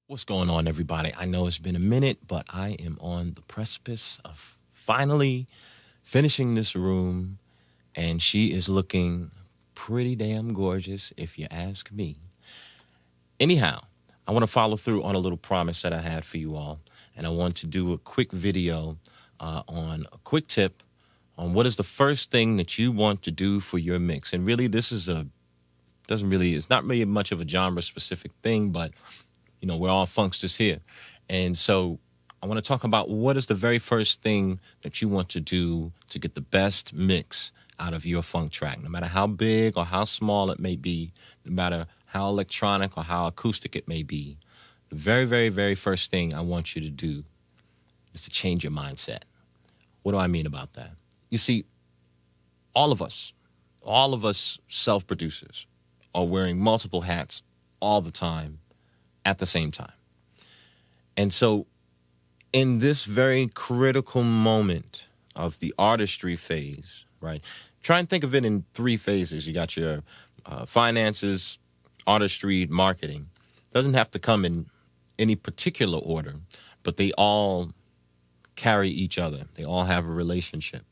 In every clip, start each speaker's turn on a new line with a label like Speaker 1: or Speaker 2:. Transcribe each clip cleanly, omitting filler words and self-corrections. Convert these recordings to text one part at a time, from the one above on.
Speaker 1: What's going on, everybody? I know it's been a minute, but I am on the precipice of finally finishing this room, and she is looking pretty damn gorgeous, if you ask me. Anyhow, I want to follow through on a little promise that I had for you all, and I want to do a quick video on a quick tip on what is the first thing that you want to do for your mix. And really, this is it's not really much of a genre specific thing, but we're all funksters here. And so I want to talk about what is the very first thing that you want to do to get the best mix out of your funk track, no matter how big or how small it may be, no matter how electronic or how acoustic it may be. The very, very, very first thing I want you to do is to change your mindset. What do I mean about that? You see, all of us self-producers are wearing multiple hats all the time at the same time. And so in this very critical moment of the artistry phase, right? Try and think of it in three phases. You got your finances, artistry, marketing. Doesn't have to come in any particular order, but they all carry each other. They all have a relationship.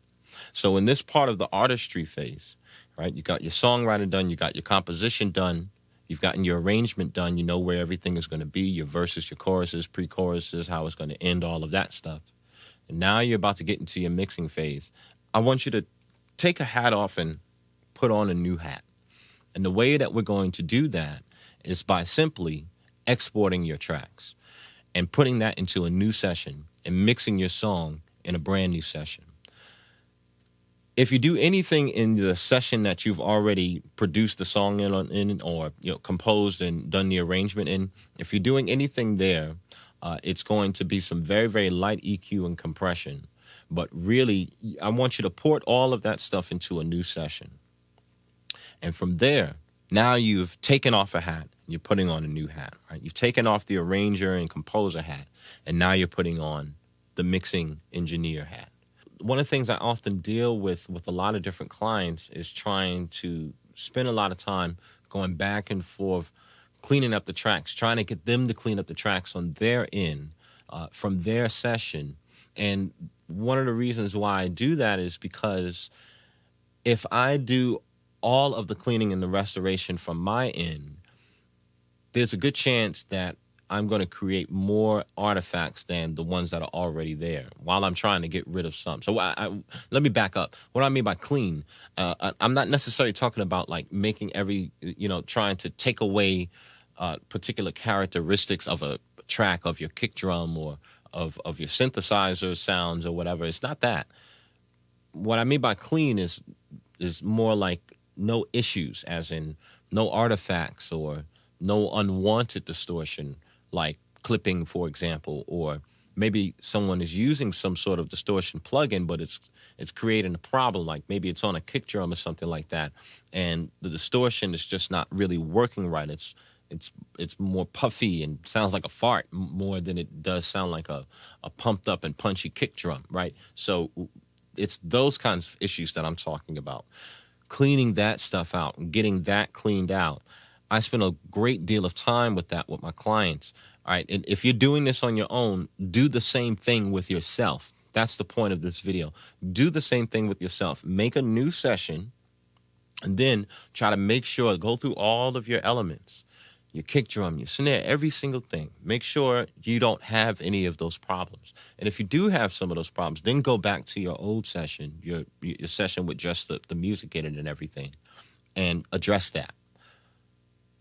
Speaker 1: So in this part of the artistry phase, right, you got your songwriting done, you got your composition done, you've gotten your arrangement done, you know where everything is going to be, your verses, your choruses, pre-choruses, how it's going to end, all of that stuff. And now you're about to get into your mixing phase. I want you to take a hat off and put on a new hat. And the way that we're going to do that is by simply exporting your tracks and putting that into a new session and mixing your song in a brand new session. If you do anything in the session that you've already produced the song in or composed and done the arrangement in, if you're doing anything there, it's going to be some very, very light EQ and compression. But really, I want you to port all of that stuff into a new session. And from there, now you've taken off a hat, and you're putting on a new hat, right? You've taken off the arranger and composer hat, and now you're putting on the mixing engineer hat. One of the things I often deal with a lot of different clients is trying to spend a lot of time going back and forth, cleaning up the tracks, trying to get them to clean up the tracks on their end from their session. And one of the reasons why I do that is because if I do all of the cleaning and the restoration from my end, there's a good chance that I'm going to create more artifacts than the ones that are already there while I'm trying to get rid of some. So let me back up. What I mean by clean, I'm not necessarily talking about like making trying to take away particular characteristics of a track, of your kick drum or of your synthesizer sounds or whatever. It's not that. What I mean by clean is more like no issues, as in no artifacts or no unwanted distortion, like clipping, for example, or maybe someone is using some sort of distortion plugin, but it's creating a problem. Like maybe it's on a kick drum or something like that, and the distortion is just not really working right. It's more puffy and sounds like a fart more than it does sound like a pumped up and punchy kick drum, right? So it's those kinds of issues that I'm talking about. Cleaning that stuff out and getting that cleaned out. I spend a great deal of time with that with my clients. All right. And if you're doing this on your own, do the same thing with yourself. That's the point of this video. Do the same thing with yourself. Make a new session and then try to make sure, go through all of your elements, your kick drum, your snare, every single thing. Make sure you don't have any of those problems. And if you do have some of those problems, then go back to your old session, your session with just the music in it and everything, and address that.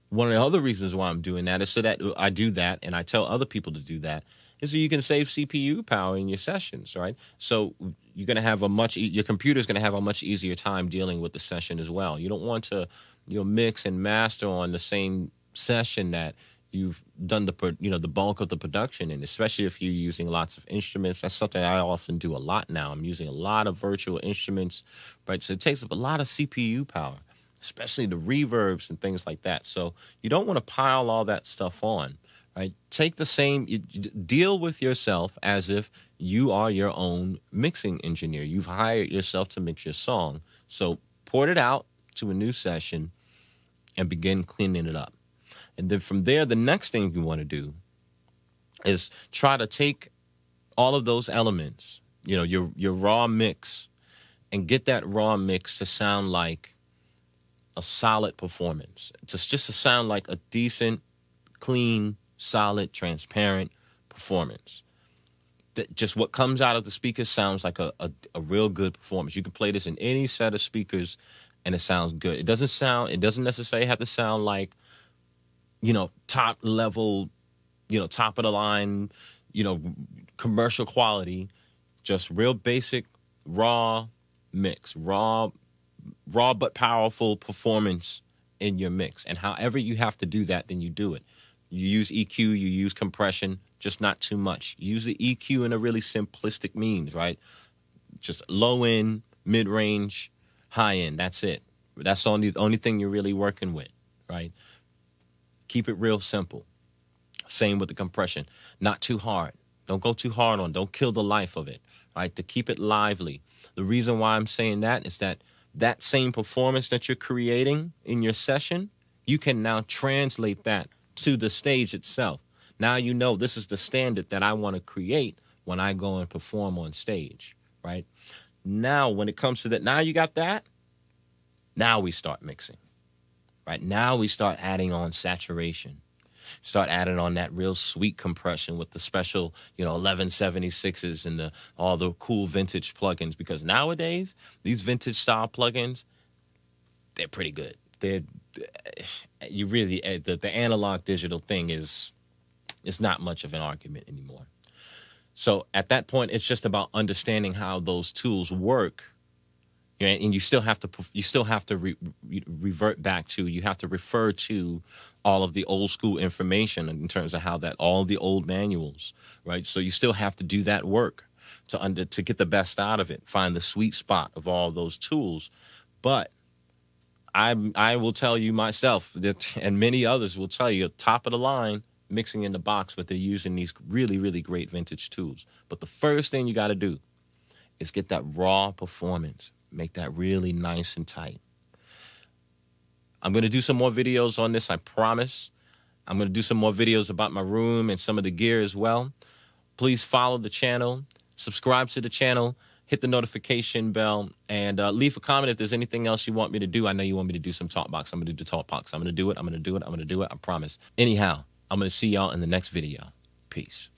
Speaker 1: One of the other reasons why I'm doing that is so that I do that and I tell other people to do that is so you can save CPU power in your sessions, right? So you're going to have your computer's going to have a much easier time dealing with the session as well. You don't want to mix and master on the same session that you've done the bulk of the production in, especially if you're using lots of instruments. That's something I often do a lot now. I'm using a lot of virtual instruments, right? So it takes up a lot of CPU power, especially the reverbs and things like that. So you don't want to pile all that stuff on, right? Deal with yourself as if you are your own mixing engineer. You've hired yourself to mix your song. So port it out to a new session and begin cleaning it up. And then from there, the next thing you want to do is try to take all of those elements, your raw mix, and get that raw mix to sound like a solid performance. Just to sound like a decent, clean, solid, transparent performance. That just what comes out of the speakers sounds like a real good performance. You can play this in any set of speakers and it sounds good. It doesn't necessarily have to sound like, top level, top of the line, commercial quality. Just real basic, raw mix, raw but powerful performance in your mix. And however you have to do that, then you do it. You use EQ, you use compression, just not too much. Use the EQ in a really simplistic means, right? Just low end, mid range, high end. That's it. That's the only thing you're really working with, right? Keep it real simple. Same with the compression. Not too hard. Don't go too hard on. Don't kill the life of it, right? To keep it lively. The reason why I'm saying that is that same performance that you're creating in your session, you can now translate that to the stage itself. Now you know this is the standard that I want to create when I go and perform on stage, right? Now, when it comes to that, now you got that. Now we start mixing, right? Now we start adding on saturation. Start adding on that real sweet compression with the special, 1176s and all the cool vintage plugins. Because nowadays, these vintage style plugins, they're pretty good. The analog digital thing it's not much of an argument anymore. So at that point, it's just about understanding how those tools work. And you still have to revert back to, you have to refer to all of the old school information in terms of how all the old manuals, right? So you still have to do that work to get the best out of it, find the sweet spot of all those tools. But I will tell you myself that, and many others will tell you, top of the line, mixing in the box, but they're using these really, really great vintage tools. But the first thing you got to do is get that raw performance. Make that really nice and tight. I'm going to do some more videos on this, I promise. I'm going to do some more videos about my room and some of the gear as well. Please follow the channel, subscribe to the channel, hit the notification bell, and leave a comment if there's anything else you want me to do. I know you want me to do some talk box. I'm going to do talk box. I'm going to do it. I promise. Anyhow, I'm going to see y'all in the next video. Peace.